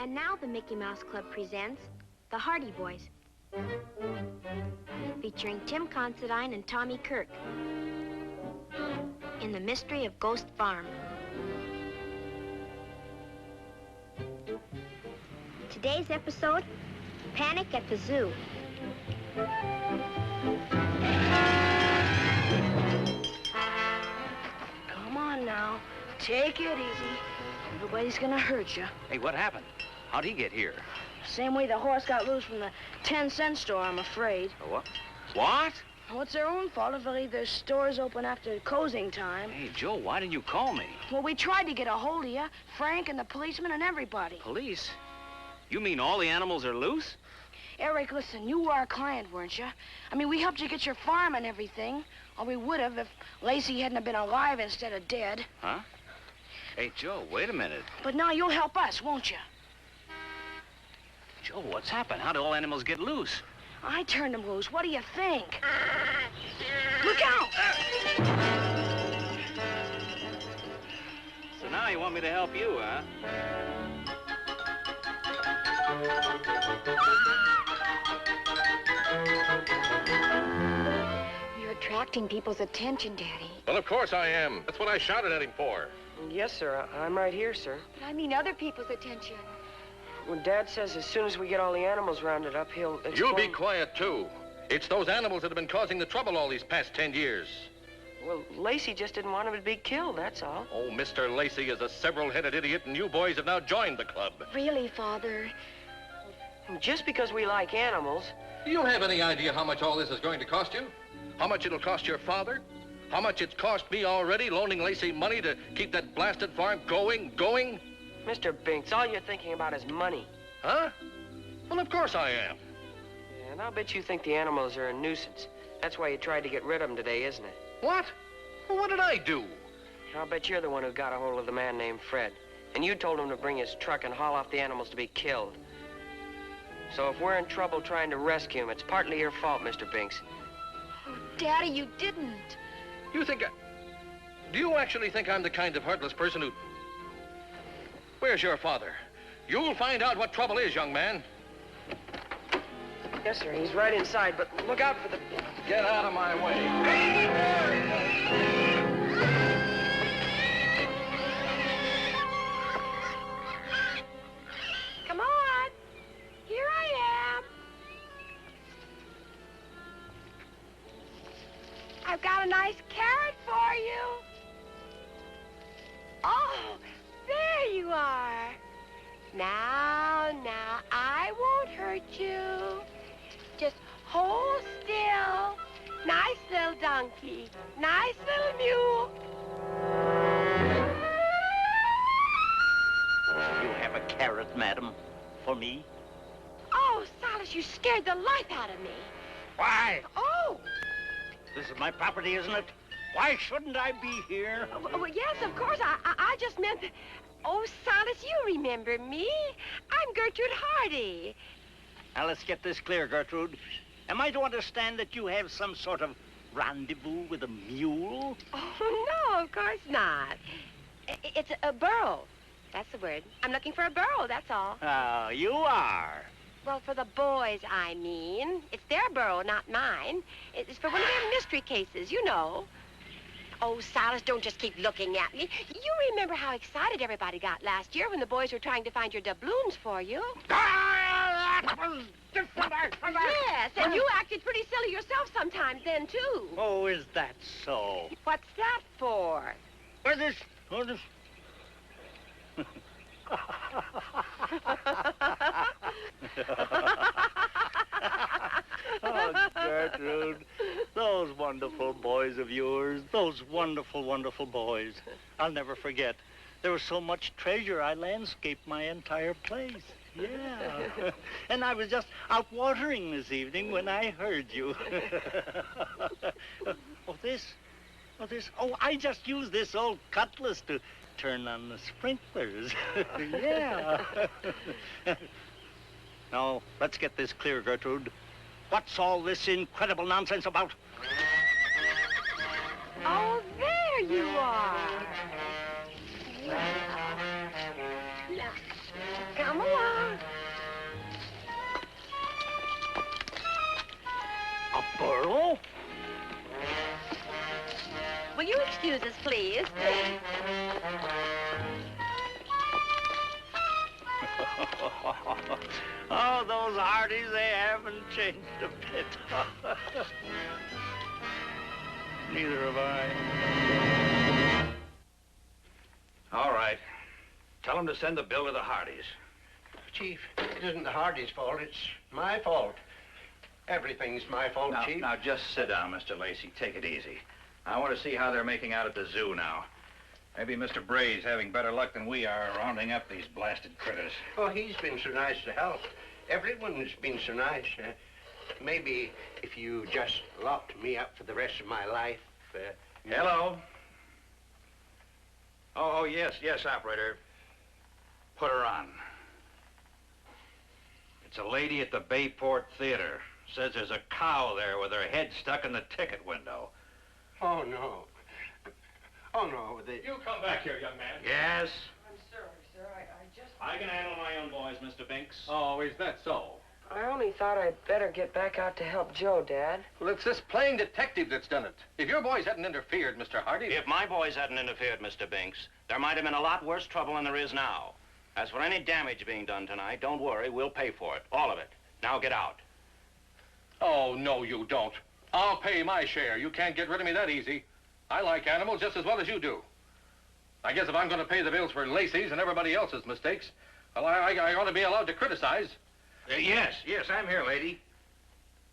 And now the Mickey Mouse Club presents The Hardy Boys, featuring Tim Considine and Tommy Kirk in The Mystery of Ghost Farm. Today's episode, Panic at the Zoo. Come on now, take it easy. Nobody's gonna hurt you. Hey, what happened? How'd he get here? Same way the horse got loose from the 10-cent store, I'm afraid. What? What? Well, it's their own fault if they leave their stores open after closing time. Hey, Joe, why didn't you call me? Well, we tried to get a hold of you, Frank and the policeman and everybody. Police? You mean all the animals are loose? Eric, listen, you were our client, weren't you? I mean, we helped you get your farm and everything. Or we would have if Lacey hadn't have been alive instead of dead. Huh? Hey, Joe, wait a minute. But now you'll help us, won't you? Joe, what's happened? How did all animals get loose? I turned them loose. What do you think? Look out! So now you want me to help you, huh? You're attracting people's attention, Daddy. Well, of course I am. That's what I shouted at him for. Yes, sir. I'm right here, sir. But I mean other people's attention. Well, Dad says as soon as we get all the animals rounded up, he'll explain... You be quiet, too. It's those animals that have been causing the trouble all these past 10 years. Well, Lacey just didn't want him to be killed, that's all. Oh, Mr. Lacey is a several-headed idiot, and you boys have now joined the club. Really, Father? Just because we like animals... Do you have any idea how much all this is going to cost you? How much it'll cost your father? How much it's cost me already, loaning Lacey money to keep that blasted farm going? Mr. Binks, all you're thinking about is money. Huh? Well, of course I am. Yeah, and I'll bet you think the animals are a nuisance. That's why you tried to get rid of them today, isn't it? What? Well, what did I do? I'll bet you're the one who got a hold of the man named Fred. And you told him to bring his truck and haul off the animals to be killed. So if we're in trouble trying to rescue him, it's partly your fault, Mr. Binks. Oh, Daddy, you didn't. You think Do you actually think I'm the kind of heartless person who... Where's your father? You'll find out what trouble is, young man. Yes, sir. He's right inside, but look out for the... Get out of my way. Come on. Here I am. I've got a nice carrot for you. Oh, there you are. Now, I won't hurt you. Just hold still. Nice little donkey. Nice little mule. You have a carrot, madam, for me? Oh, Silas, you scared the life out of me. Why? Oh. This is my property, isn't it? Why shouldn't I be here? Well, yes, of course. I just meant that... Oh, Silas, you remember me. I'm Gertrude Hardy. Now, let's get this clear, Gertrude. Am I to understand that you have some sort of rendezvous with a mule? Oh, no, of course not. It's a burro. That's the word. I'm looking for a burro, that's all. Oh, you are. Well, for the boys, I mean. It's their burro, not mine. It's for one of their mystery cases, you know. Oh, Silas, don't just keep looking at me. You remember how excited everybody got last year when the boys were trying to find your doubloons for you? Yes, and you acted pretty silly yourself sometimes then, too. Oh, is that so? What's that for? Where's this? Oh, Gertrude, those wonderful boys of yours, those wonderful, wonderful boys. I'll never forget. There was so much treasure, I landscaped my entire place. Yeah. And I was just out watering this evening when I heard you. Oh, I just used this old cutlass to turn on the sprinklers. Yeah. Now, let's get this clear, Gertrude. What's all this incredible nonsense about? Oh, there you are. Well, now, come along. Burro? Will you excuse us, please? Oh, those Hardys, they haven't changed a bit. Neither have I. All right. Tell them to send the bill to the Hardys. Chief, it isn't the Hardys' fault. It's my fault. Everything's my fault, Chief. Now, just sit down, Mr. Lacey. Take it easy. I want to see how they're making out at the zoo now. Maybe Mr. Bray's having better luck than we are rounding up these blasted critters. Oh, he's been so nice to help. Everyone's been so nice. Maybe if you just locked me up for the rest of my life. Hello? Oh, yes, operator. Put her on. It's a lady at the Bayport Theater. Says there's a cow there with her head stuck in the ticket window. Oh, no. Oh, no. You come back here, young man. Yes? I'm sorry, sir. I can handle my own boys, Mr. Binks. Oh, is that so? I only thought I'd better get back out to help Joe, Dad. Well, it's this plain detective that's done it. If your boys hadn't interfered, Mr. Hardy... If my boys hadn't interfered, Mr. Binks, there might have been a lot worse trouble than there is now. As for any damage being done tonight, don't worry, we'll pay for it. All of it. Now get out. Oh, no, you don't. I'll pay my share. You can't get rid of me that easy. I like animals just as well as you do. I guess if I'm going to pay the bills for Lacey's and everybody else's mistakes, well, I ought to be allowed to criticize. Yes, I'm here, lady.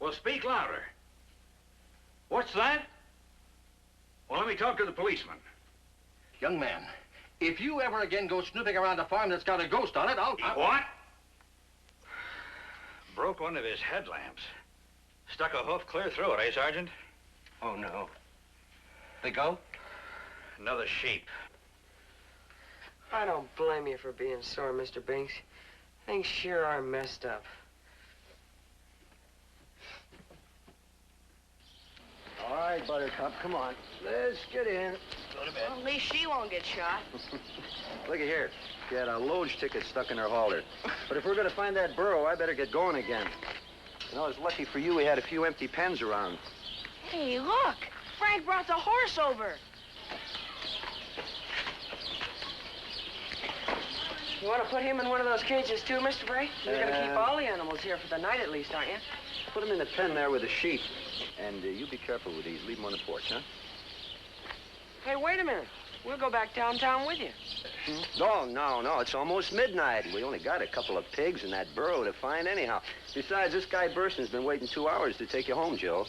Well, speak louder. What's that? Well, let me talk to the policeman. Young man, if you ever again go snooping around a farm that's got a ghost on it, I'll... What? Broke one of his headlamps. Stuck a hoof clear through it, eh, Sergeant? Oh, no. The goat? Another sheep. I don't blame you for being sore, Mr. Binks. Things sure are messed up. All right, Buttercup, come on. Let's get in. Go to bed. Well, at least she won't get shot. Look at here. She had a loge ticket stuck in her halter. But if we're going to find that burro, I better get going again. You know, it's lucky for you we had a few empty pens around. Hey, look! Frank brought the horse over. You want to put him in one of those cages too, Mr. Bray? You're going to keep all the animals here for the night at least, aren't you? Put him in the pen there with the sheep. And you be careful with these. Leave them on the porch, huh? Hey, wait a minute. We'll go back downtown with you. No. It's almost midnight. We only got a couple of pigs and that burro to find anyhow. Besides, this guy Burson's been waiting 2 hours to take you home, Joe.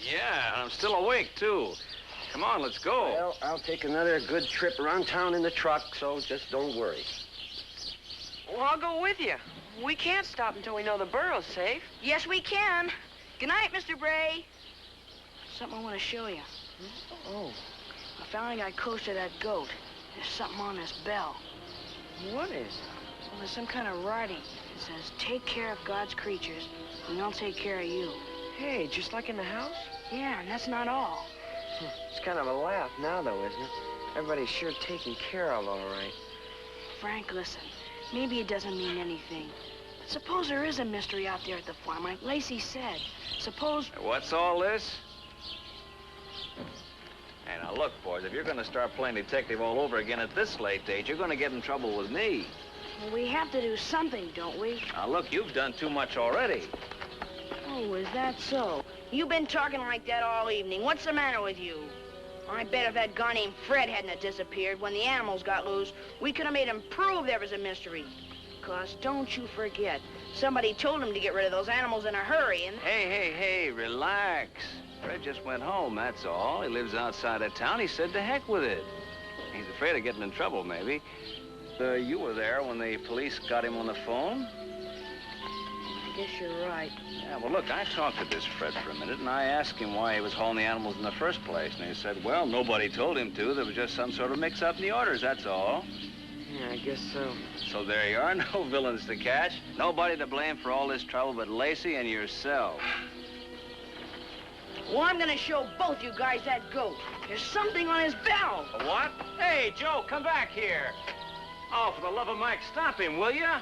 Yeah, I'm still awake, too. Come on, let's go. Well, I'll take another good trip around town in the truck, so just don't worry. Well, I'll go with you. We can't stop until we know the burro's safe. Yes, we can. Good night, Mr. Bray. Something I want to show you. Oh, I found a guy close to that goat. There's something on this bell. what is it? Well, there's some kind of writing. It says, take care of God's creatures, and they'll take care of you. Hey, just like in the house? Yeah, and that's not all. It's kind of a laugh now, though, isn't it? Everybody's sure taken care of, all right. Frank, listen. Maybe it doesn't mean anything. But suppose there is a mystery out there at the farm, like Lacey said. Suppose... What's all this? Hey, now look, boys, if you're going to start playing detective all over again at this late date, you're going to get in trouble with me. Well, we have to do something, don't we? Now, look, you've done too much already. Oh, is that so? You've been talking like that all evening. What's the matter with you? I bet if that guy named Fred hadn't have disappeared when the animals got loose, we could have made him prove there was a mystery. 'Cause don't you forget, somebody told him to get rid of those animals in a hurry, and... Hey, relax. Fred just went home, that's all. He lives outside of town. He said to heck with it. He's afraid of getting in trouble, maybe. You were there when the police got him on the phone? I guess you're right. Yeah, well, look, I talked to this Fred for a minute, and I asked him why he was hauling the animals in the first place. And he said, well, nobody told him to. There was just some sort of mix-up in the orders, that's all. Yeah, I guess so. So there you are, no villains to catch. Nobody to blame for all this trouble but Lacey and yourself. Well, I'm gonna show both you guys that goat. There's something on his bell. What? Hey, Joe, come back here. Oh, for the love of Mike, stop him, will ya?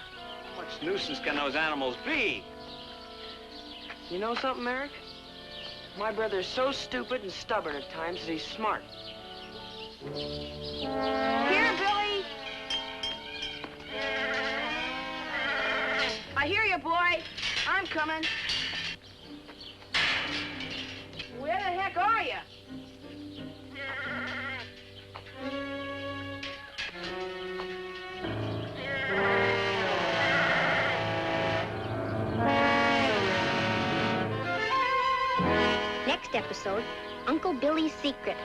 What nuisance can those animals be? You know something, Eric? My brother's so stupid and stubborn at times that he's smart. Here, Billy. I hear you, boy. I'm coming. Where the heck are you? Next episode, Uncle Billy's Secret.